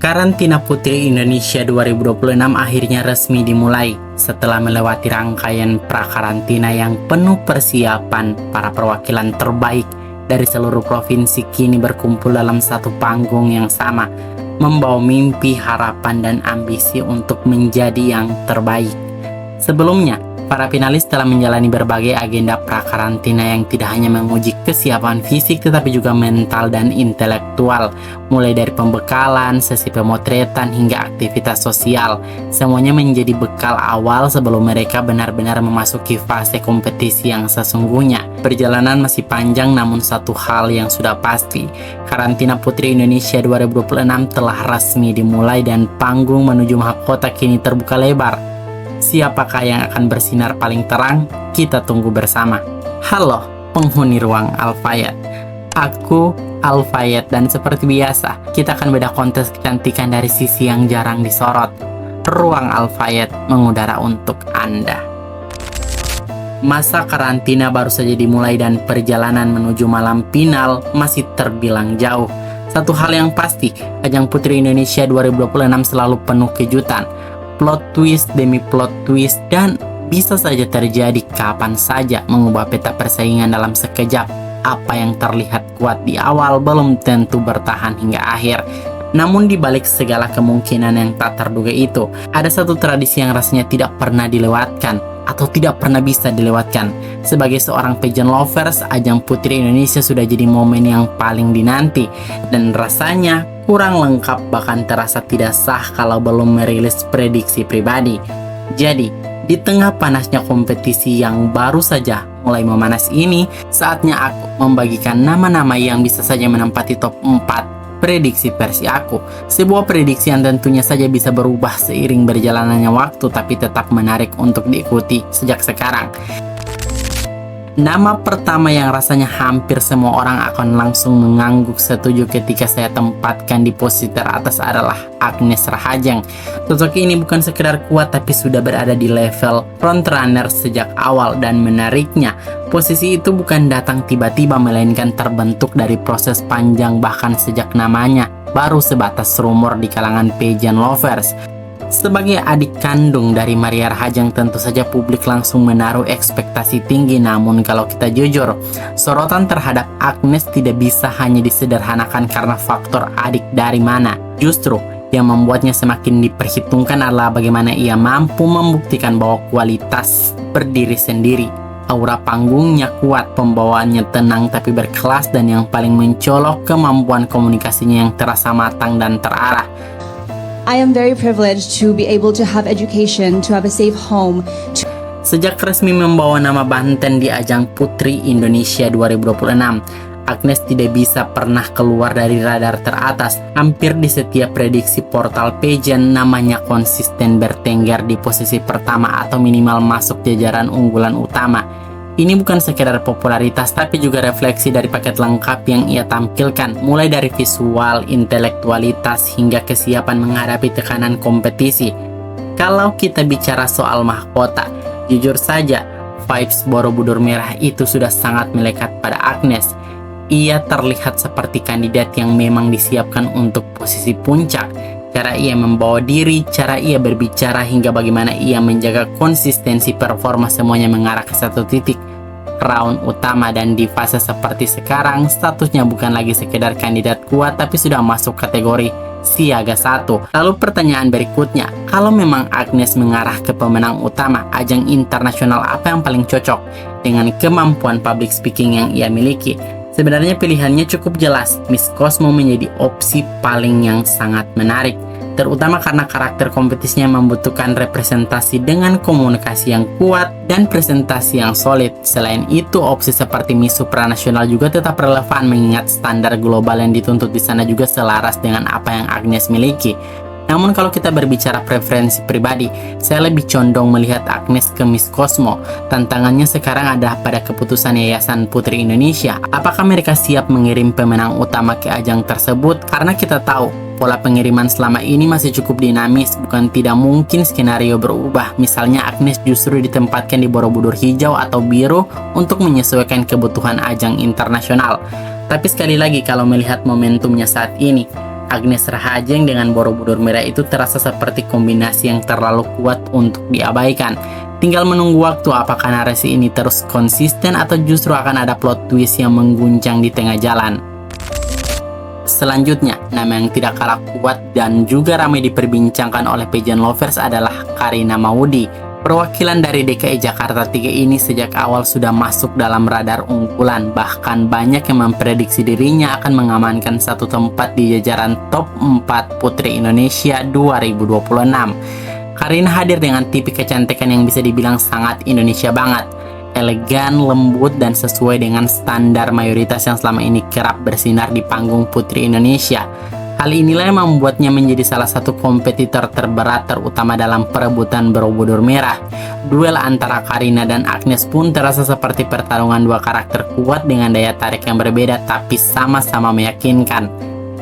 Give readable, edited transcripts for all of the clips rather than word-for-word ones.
Karantina Putri Indonesia 2026 akhirnya resmi dimulai setelah melewati rangkaian prakarantina yang penuh persiapan. Para perwakilan terbaik dari seluruh provinsi kini berkumpul dalam satu panggung yang sama, membawa mimpi, harapan, dan ambisi untuk menjadi yang terbaik. Sebelumnya, para finalis telah menjalani berbagai agenda prakarantina yang tidak hanya menguji kesiapan fisik tetapi juga mental dan intelektual, mulai dari pembekalan, sesi pemotretan, hingga aktivitas sosial. Semuanya menjadi bekal awal sebelum mereka benar-benar memasuki fase kompetisi yang sesungguhnya. Perjalanan masih panjang, namun satu hal yang sudah pasti, Karantina Putri Indonesia 2026 telah resmi dimulai dan panggung menuju mahkota kini terbuka lebar. Siapakah yang akan bersinar paling terang? Kita tunggu bersama. Halo, penghuni ruang Al-Fayed. Aku Al-Fayed, dan seperti biasa, kita akan bedah kontes kecantikan dari sisi yang jarang disorot. Ruang Al-Fayed mengudara untuk Anda. Masa karantina baru saja dimulai dan perjalanan menuju malam final masih terbilang jauh. Satu hal yang pasti, ajang Putri Indonesia 2026 selalu penuh kejutan. Plot twist demi plot twist, dan bisa saja terjadi kapan saja, mengubah peta persaingan dalam sekejap. Apa yang terlihat kuat di awal belum tentu bertahan hingga akhir. Namun di balik segala kemungkinan yang tak terduga itu, ada satu tradisi yang rasanya tidak pernah dilewatkan atau tidak pernah bisa dilewatkan. Sebagai seorang pageant lovers, ajang Putri Indonesia sudah jadi momen yang paling dinanti, dan rasanya kurang lengkap, bahkan terasa tidak sah kalau belum merilis prediksi pribadi. Jadi, di tengah panasnya kompetisi yang baru saja mulai memanas ini, saatnya aku membagikan nama-nama yang bisa saja menempati top 4 prediksi versi aku. Sebuah prediksi yang tentunya saja bisa berubah seiring berjalannya waktu, tapi tetap menarik untuk diikuti sejak sekarang. Nama pertama yang rasanya hampir semua orang akan langsung mengangguk setuju ketika saya tempatkan di posisi teratas adalah Agnes Rahajeng. Sosok ini bukan sekedar kuat tapi sudah berada di level frontrunner sejak awal, dan menariknya, posisi itu bukan datang tiba-tiba melainkan terbentuk dari proses panjang, bahkan sejak namanya baru sebatas rumor di kalangan pageant lovers. Sebagai adik kandung dari Maria Rahajeng, tentu saja publik langsung menaruh ekspektasi tinggi. Namun kalau kita jujur, sorotan terhadap Agnes tidak bisa hanya disederhanakan karena faktor adik dari mana. Justru yang membuatnya semakin diperhitungkan adalah bagaimana ia mampu membuktikan bahwa kualitas berdiri sendiri. Aura panggungnya kuat, pembawaannya tenang tapi berkelas, dan yang paling mencolok, kemampuan komunikasinya yang terasa matang dan terarah. I am very privileged to be able to have education, to have a safe home. Sejak resmi membawa nama Banten di ajang Putri Indonesia 2026, Agnes tidak bisa pernah keluar dari radar teratas. Hampir di setiap prediksi portal pageant, namanya konsisten bertengger di posisi pertama atau minimal masuk jajaran unggulan utama. Ini bukan sekedar popularitas, tapi juga refleksi dari paket lengkap yang ia tampilkan, mulai dari visual, intelektualitas, hingga kesiapan menghadapi tekanan kompetisi. Kalau kita bicara soal mahkota, jujur saja, vibes Borobudur Merah itu sudah sangat melekat pada Agnes. Ia terlihat seperti kandidat yang memang disiapkan untuk posisi puncak. Cara ia membawa diri, cara ia berbicara, hingga bagaimana ia menjaga konsistensi performa, semuanya mengarah ke satu titik, round utama. Dan di fase seperti sekarang, statusnya bukan lagi sekedar kandidat kuat, tapi sudah masuk kategori siaga 1. Lalu pertanyaan berikutnya, kalau memang Agnes mengarah ke pemenang utama, ajang internasional apa yang paling cocok dengan kemampuan public speaking yang ia miliki? Sebenarnya pilihannya cukup jelas, Miss Cosmo menjadi opsi paling yang sangat menarik, terutama karena karakter kompetisinya membutuhkan representasi dengan komunikasi yang kuat dan presentasi yang solid. Selain itu, opsi seperti Miss Supranasional juga tetap relevan mengingat standar global yang dituntut di sana juga selaras dengan apa yang Agnes miliki. Namun kalau kita berbicara preferensi pribadi, saya lebih condong melihat Agnes ke Miss Cosmo. Tantangannya sekarang adalah pada keputusan Yayasan Putri Indonesia. Apakah mereka siap mengirim pemenang utama ke ajang tersebut? Karena kita tahu pola pengiriman selama ini masih cukup dinamis, bukan tidak mungkin skenario berubah. Misalnya Agnes justru ditempatkan di Borobudur hijau atau biru untuk menyesuaikan kebutuhan ajang internasional. Tapi sekali lagi, kalau melihat momentumnya saat ini, Agnes Rahajeng dengan Borobudur Merah itu terasa seperti kombinasi yang terlalu kuat untuk diabaikan. Tinggal menunggu waktu apakah narasi ini terus konsisten atau justru akan ada plot twist yang mengguncang di tengah jalan. Selanjutnya, nama yang tidak kalah kuat dan juga ramai diperbincangkan oleh pageant lovers adalah Karina Maudi. Perwakilan dari DKI Jakarta 3 ini sejak awal sudah masuk dalam radar unggulan, bahkan banyak yang memprediksi dirinya akan mengamankan satu tempat di jajaran top 4 Putri Indonesia 2026. Karina hadir dengan tipe kecantikan yang bisa dibilang sangat Indonesia banget. Elegan, lembut, dan sesuai dengan standar mayoritas yang selama ini kerap bersinar di panggung Putri Indonesia. Hal inilah yang membuatnya menjadi salah satu kompetitor terberat terutama dalam perebutan Borobudur Merah. Duel antara Karina dan Agnes pun terasa seperti pertarungan dua karakter kuat dengan daya tarik yang berbeda tapi sama-sama meyakinkan.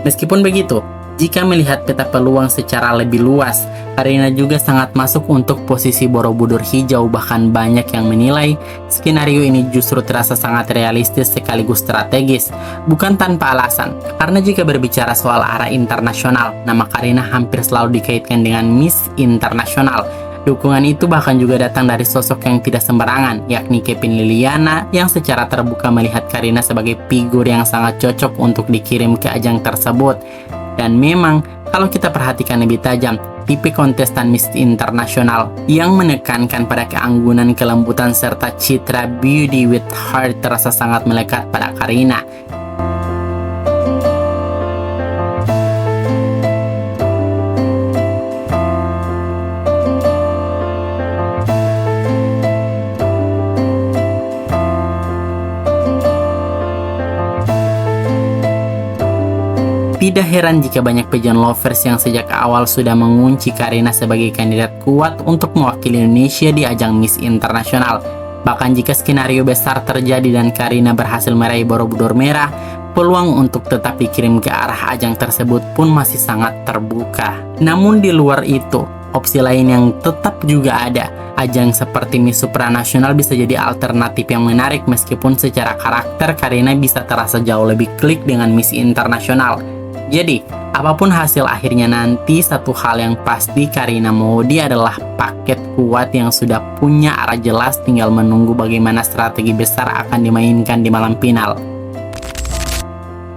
Meskipun begitu, jika melihat peta peluang secara lebih luas, Karina juga sangat masuk untuk posisi Borobudur hijau, bahkan banyak yang menilai skenario ini justru terasa sangat realistis sekaligus strategis, bukan tanpa alasan. Karena jika berbicara soal arah internasional, nama Karina hampir selalu dikaitkan dengan Miss Internasional. Dukungan itu bahkan juga datang dari sosok yang tidak sembarangan, yakni Kevin Liliana, yang secara terbuka melihat Karina sebagai figur yang sangat cocok untuk dikirim ke ajang tersebut. Dan memang, kalau kita perhatikan lebih tajam, tipe kontestan Miss Internasional yang menekankan pada keanggunan, kelembutan, serta citra beauty with heart terasa sangat melekat pada Karina. Tidak heran jika banyak pageant lovers yang sejak awal sudah mengunci Karina sebagai kandidat kuat untuk mewakili Indonesia di ajang Miss Internasional. Bahkan jika skenario besar terjadi dan Karina berhasil meraih Borobudur Merah, peluang untuk tetap dikirim ke arah ajang tersebut pun masih sangat terbuka. Namun di luar itu, opsi lain yang tetap juga ada. Ajang seperti Miss Supranasional bisa jadi alternatif yang menarik meskipun secara karakter Karina bisa terasa jauh lebih klik dengan Miss Internasional. Jadi, apapun hasil akhirnya nanti, satu hal yang pasti Karina Maudi adalah paket kuat yang sudah punya arah jelas, tinggal menunggu bagaimana strategi besar akan dimainkan di malam final.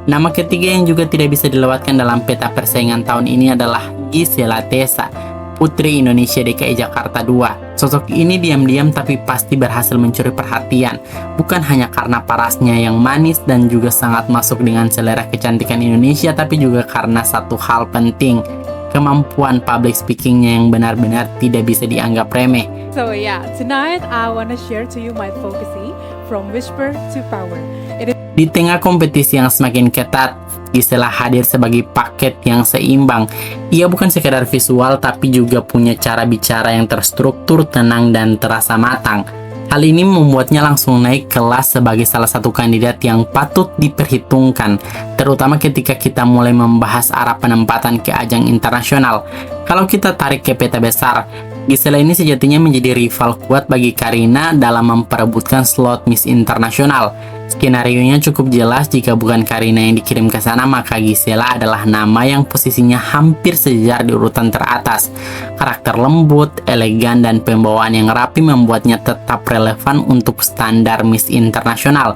Nama ketiga yang juga tidak bisa dilewatkan dalam peta persaingan tahun ini adalah Gisela Tessa, Putri Indonesia DKI Jakarta 2. Sosok ini diam-diam tapi pasti berhasil mencuri perhatian, bukan hanya karena parasnya yang manis dan juga sangat masuk dengan selera kecantikan Indonesia, tapi juga karena satu hal penting, kemampuan public speakingnya yang benar-benar tidak bisa dianggap remeh. So yeah, tonight I want to share to you my focusing from whisper to power. Di tengah kompetisi yang semakin ketat, Gisela hadir sebagai paket yang seimbang. Ia bukan sekedar visual tapi juga punya cara bicara yang terstruktur, tenang, dan terasa matang. Hal ini membuatnya langsung naik kelas sebagai salah satu kandidat yang patut diperhitungkan, terutama ketika kita mulai membahas arah penempatan ke ajang internasional. Kalau kita tarik ke peta besar, Gisela ini sejatinya menjadi rival kuat bagi Karina dalam memperebutkan slot Miss Internasional. Skenarionya cukup jelas, jika bukan Karina yang dikirim ke sana, maka Gisela adalah nama yang posisinya hampir sejajar di urutan teratas. Karakter lembut, elegan, dan pembawaan yang rapi membuatnya tetap relevan untuk standar Miss Internasional.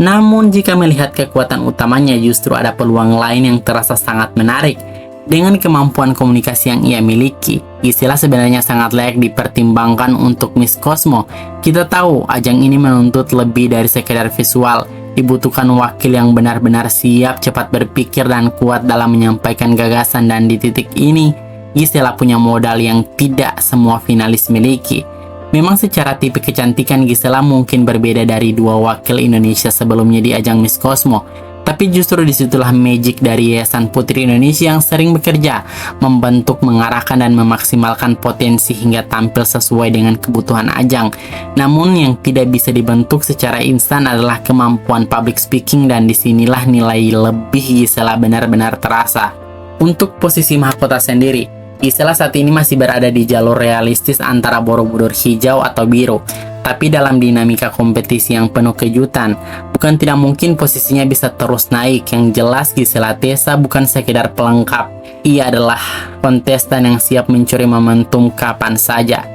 Namun jika melihat kekuatan utamanya, justru ada peluang lain yang terasa sangat menarik. Dengan kemampuan komunikasi yang ia miliki, Gisela sebenarnya sangat layak dipertimbangkan untuk Miss Cosmo. Kita tahu ajang ini menuntut lebih dari sekedar visual. Dibutuhkan wakil yang benar-benar siap, cepat berpikir, dan kuat dalam menyampaikan gagasan. Dan di titik ini, Gisela punya modal yang tidak semua finalis miliki. Memang secara tipe kecantikan Gisela mungkin berbeda dari dua wakil Indonesia sebelumnya di ajang Miss Cosmo. Tapi justru disitulah magic dari Yayasan Putri Indonesia yang sering bekerja, membentuk, mengarahkan, dan memaksimalkan potensi hingga tampil sesuai dengan kebutuhan ajang. Namun yang tidak bisa dibentuk secara instan adalah kemampuan public speaking, dan disinilah nilai lebih Gisela benar-benar terasa. Untuk posisi mahkota sendiri, Gisela saat ini masih berada di jalur realistis antara Borobudur hijau atau biru. Tapi dalam dinamika kompetisi yang penuh kejutan, bukan bukan tidak mungkin posisinya bisa terus naik. Yang jelas Gisela Tessa bukan sekedar pelengkap. Ia adalah kontestan yang siap mencuri momentum kapan saja.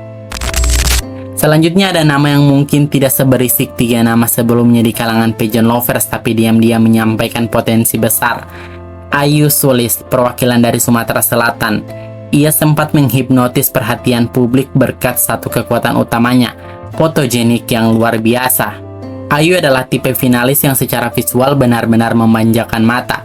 Selanjutnya ada nama yang mungkin tidak seberisik 3 nama sebelumnya di kalangan pageant lovers, tapi diam-diam menyampaikan potensi besar. Ayu Sulis, perwakilan dari Sumatera Selatan. Ia sempat menghipnotis perhatian publik berkat satu kekuatan utamanya, fotogenik yang luar biasa. Ayu adalah tipe finalis yang secara visual benar-benar memanjakan mata.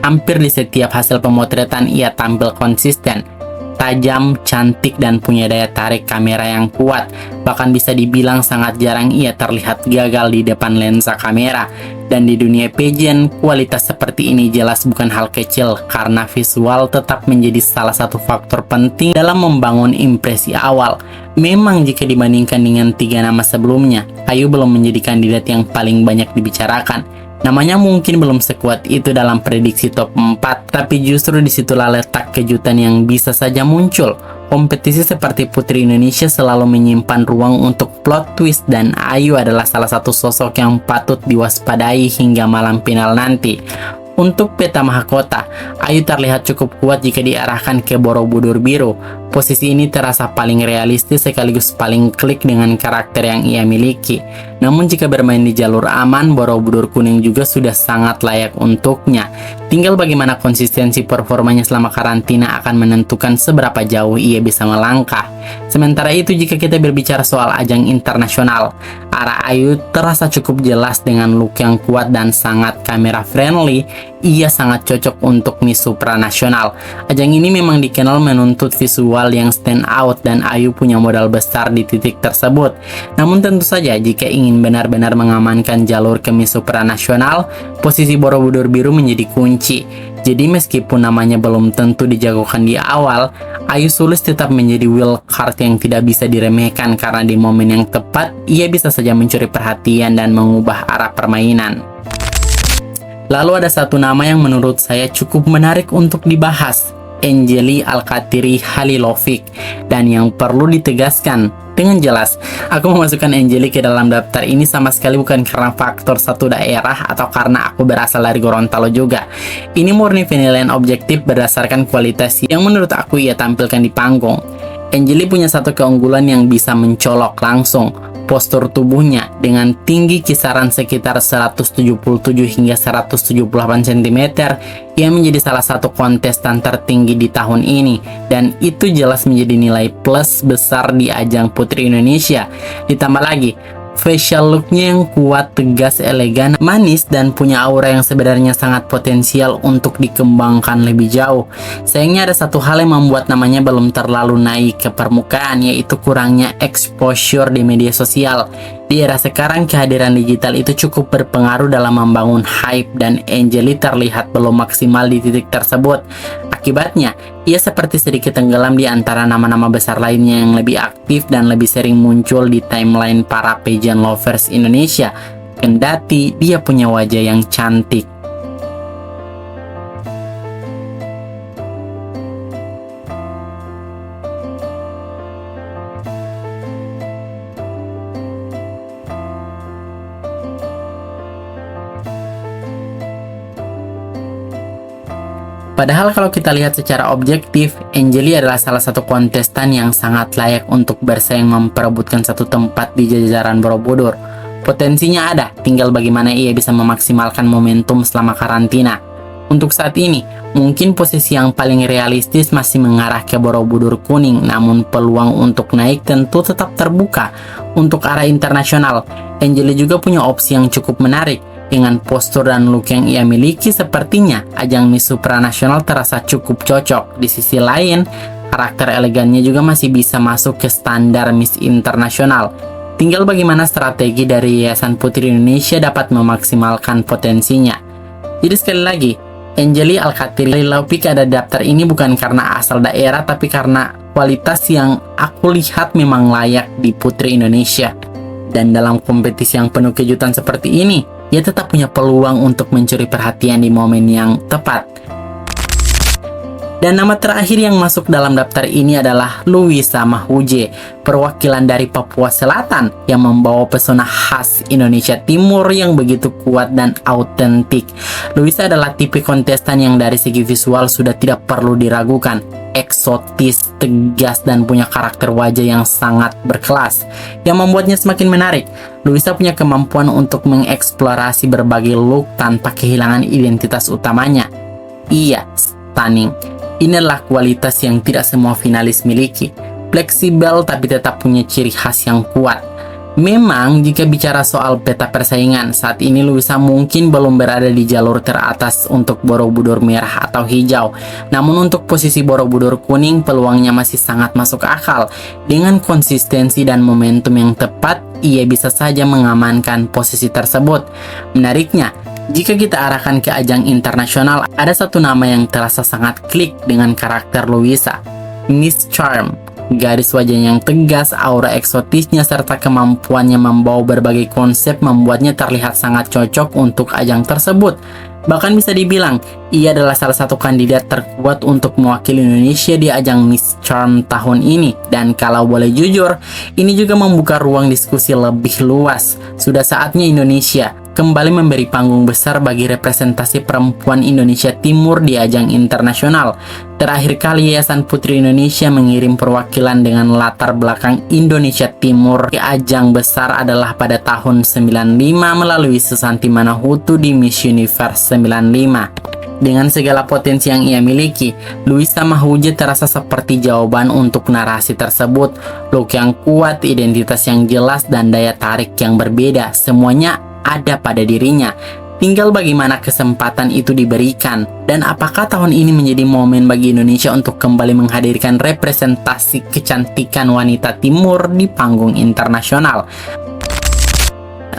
Hampir di setiap hasil pemotretan ia tampil konsisten, tajam, cantik, dan punya daya tarik kamera yang kuat. Bahkan bisa dibilang sangat jarang ia terlihat gagal di depan lensa kamera. Dan di dunia pageant, kualitas seperti ini jelas bukan hal kecil, karena visual tetap menjadi salah satu faktor penting dalam membangun impresi awal. Memang jika dibandingkan dengan 3 nama sebelumnya, Ayu belum menjadi kandidat yang paling banyak dibicarakan. Namanya mungkin belum sekuat itu dalam prediksi top 4, tapi justru disitulah letak kejutan yang bisa saja muncul. Kompetisi seperti Putri Indonesia selalu menyimpan ruang untuk plot twist, dan Ayu adalah salah satu sosok yang patut diwaspadai hingga malam final nanti. Untuk peta mahkota, Ayu terlihat cukup kuat jika diarahkan ke Borobudur Biru. Posisi ini terasa paling realistis sekaligus paling klik dengan karakter yang ia miliki. Namun jika bermain di jalur aman, Borobudur Kuning juga sudah sangat layak untuknya. Tinggal bagaimana konsistensi performanya selama karantina akan menentukan seberapa jauh ia bisa melangkah. Sementara itu, jika kita berbicara soal ajang internasional, arah Ayu terasa cukup jelas dengan look yang kuat dan sangat kamera friendly. Ia sangat cocok untuk Miss Supranasional. Ajang ini memang dikenal menuntut visual yang stand out, dan Ayu punya modal besar di titik tersebut. Namun tentu saja jika ingin benar-benar mengamankan jalur ke Miss Supranasional, posisi Borobudur Biru menjadi kunci. Jadi meskipun namanya belum tentu dijagokan di awal, Ayu Sulis tetap menjadi wild card yang tidak bisa diremehkan, karena di momen yang tepat ia bisa saja mencuri perhatian dan mengubah arah permainan. Lalu ada satu nama yang menurut saya cukup menarik untuk dibahas, Angelly Alkatiri Halilovic. Dan yang perlu ditegaskan dengan jelas, aku memasukkan Angelly ke dalam daftar ini sama sekali bukan karena faktor satu daerah atau karena aku berasal dari Gorontalo juga. Ini murni penilaian objektif berdasarkan kualitas yang menurut aku ia tampilkan di panggung. Angelly punya satu keunggulan yang bisa mencolok langsung, postur tubuhnya dengan tinggi kisaran sekitar 177 hingga 178 cm. Ia menjadi salah satu kontestan tertinggi di tahun ini, dan itu jelas menjadi nilai plus besar di ajang Putri Indonesia. Ditambah lagi facial looknya yang kuat, tegas, elegan, manis, dan punya aura yang sebenarnya sangat potensial untuk dikembangkan lebih jauh. Sayangnya ada satu hal yang membuat namanya belum terlalu naik ke permukaan, yaitu kurangnya exposure di media sosial. Di era sekarang, kehadiran digital itu cukup berpengaruh dalam membangun hype, dan Angelly terlihat belum maksimal di titik tersebut. Akibatnya, ia seperti sedikit tenggelam di antara nama-nama besar lainnya yang lebih aktif dan lebih sering muncul di timeline para pageant lovers Indonesia, kendati dia punya wajah yang cantik. Padahal kalau kita lihat secara objektif, Angelly adalah salah satu kontestan yang sangat layak untuk bersaing memperebutkan satu tempat di jajaran Borobudur. Potensinya ada, tinggal bagaimana ia bisa memaksimalkan momentum selama karantina. Untuk saat ini, mungkin posisi yang paling realistis masih mengarah ke Borobudur Kuning, namun peluang untuk naik tentu tetap terbuka. Untuk arah internasional, Angelly juga punya opsi yang cukup menarik. Dengan postur dan look yang ia miliki, sepertinya ajang Miss Supranasional terasa cukup cocok. Di sisi lain, karakter elegannya juga masih bisa masuk ke standar Miss Internasional. Tinggal bagaimana strategi dari Yayasan Putri Indonesia dapat memaksimalkan potensinya. Jadi sekali lagi, Angelly Alkatiri Halilovic ada daftar ini bukan karena asal daerah, tapi karena kualitas yang aku lihat memang layak di Putri Indonesia. Dan dalam kompetisi yang penuh kejutan seperti ini, ia tetap punya peluang untuk mencuri perhatian di momen yang tepat. Dan nama terakhir yang masuk dalam daftar ini adalah Louisa Mahuje, perwakilan dari Papua Selatan yang membawa pesona khas Indonesia Timur yang begitu kuat dan autentik. Louisa adalah tipe kontestan yang dari segi visual sudah tidak perlu diragukan, eksotis, tegas, dan punya karakter wajah yang sangat berkelas, yang membuatnya semakin menarik. Louisa punya kemampuan untuk mengeksplorasi berbagai look tanpa kehilangan identitas utamanya. Iya, stunning. Inilah kualitas yang tidak semua finalis miliki. Fleksibel tapi tetap punya ciri khas yang kuat. Memang jika bicara soal peta persaingan, saat ini Louisa mungkin belum berada di jalur teratas untuk Borobudur merah atau hijau. Namun untuk posisi Borobudur kuning peluangnya masih sangat masuk akal. Dengan konsistensi dan momentum yang tepat, ia bisa saja mengamankan posisi tersebut. Menariknya, jika kita arahkan ke ajang internasional, ada satu nama yang terasa sangat klik dengan karakter Louisa, Miss Charm. Garis wajahnya yang tegas, aura eksotisnya, serta kemampuannya membawa berbagai konsep membuatnya terlihat sangat cocok untuk ajang tersebut. Bahkan bisa dibilang, ia adalah salah satu kandidat terkuat untuk mewakili Indonesia di ajang Miss Charm tahun ini. Dan kalau boleh jujur, ini juga membuka ruang diskusi lebih luas. Sudah saatnya Indonesia kembali memberi panggung besar bagi representasi perempuan Indonesia Timur di ajang internasional. Terakhir kali Yayasan Putri Indonesia mengirim perwakilan dengan latar belakang Indonesia Timur ke ajang besar adalah pada tahun 95 melalui Susanti Manahutu di Miss Universe 95. Dengan segala potensi yang ia miliki, Louisa Mahuje terasa seperti jawaban untuk narasi tersebut. Look yang kuat, identitas yang jelas, dan daya tarik yang berbeda, semuanya ada pada dirinya. Tinggal bagaimana kesempatan itu diberikan, dan apakah tahun ini menjadi momen bagi Indonesia untuk kembali menghadirkan representasi kecantikan wanita timur di panggung internasional.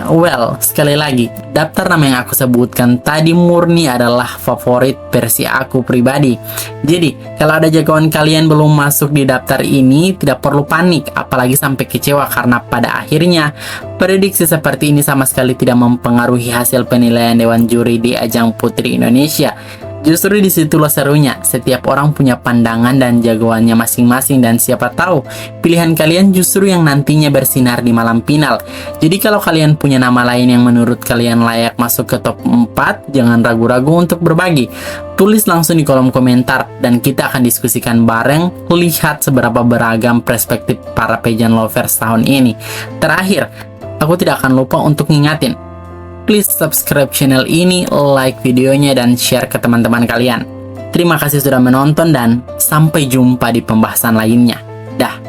Well, sekali lagi, daftar nama yang aku sebutkan tadi murni adalah favorit versi aku pribadi. Jadi, kalau ada jagoan kalian belum masuk di daftar ini, tidak perlu panik, apalagi sampai kecewa karena pada akhirnya prediksi seperti ini sama sekali tidak mempengaruhi hasil penilaian Dewan Juri di ajang Putri Indonesia. Justru disitulah serunya, setiap orang punya pandangan dan jagoannya masing-masing, dan siapa tahu pilihan kalian justru yang nantinya bersinar di malam final. Jadi kalau kalian punya nama lain yang menurut kalian layak masuk ke top 4, jangan ragu-ragu untuk berbagi. Tulis langsung di kolom komentar dan kita akan diskusikan bareng, lihat seberapa beragam perspektif para pageant lovers tahun ini. Terakhir, aku tidak akan lupa untuk ngingatin, please subscribe channel ini, like videonya, dan share ke teman-teman kalian. Terima kasih sudah menonton dan sampai jumpa di pembahasan lainnya. Dah.